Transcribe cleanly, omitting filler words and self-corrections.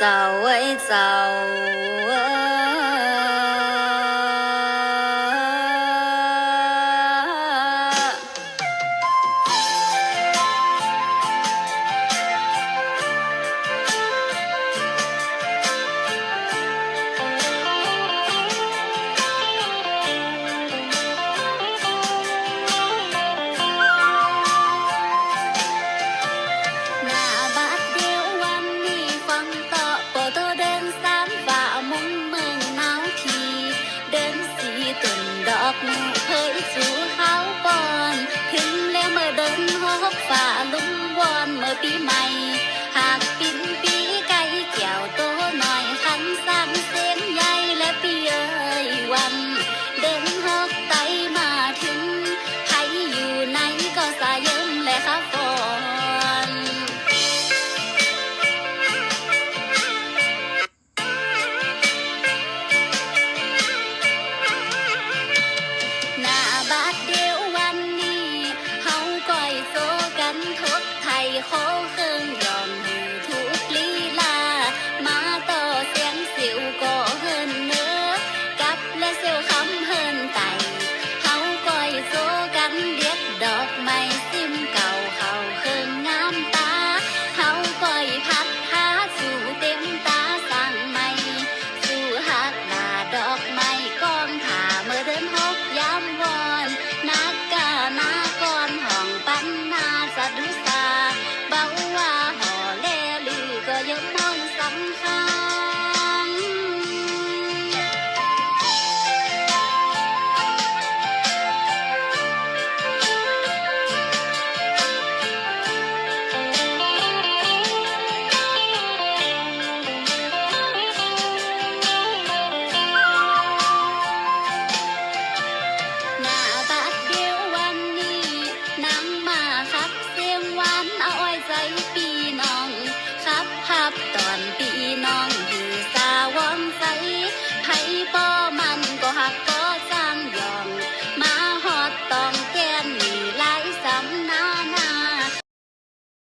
เจ้าเอ้ยเจ้าหน้าบัดเดียววันนี้ฟังต่อโปโตเดินสามฝ่ามุงเมืองหนาวทีเดินสีต้นดอกหนูเคยสู่เขาบอนถึงแล้วเมื่อเดินหอบฝ่าลุงวอนเมื่อปีใหม่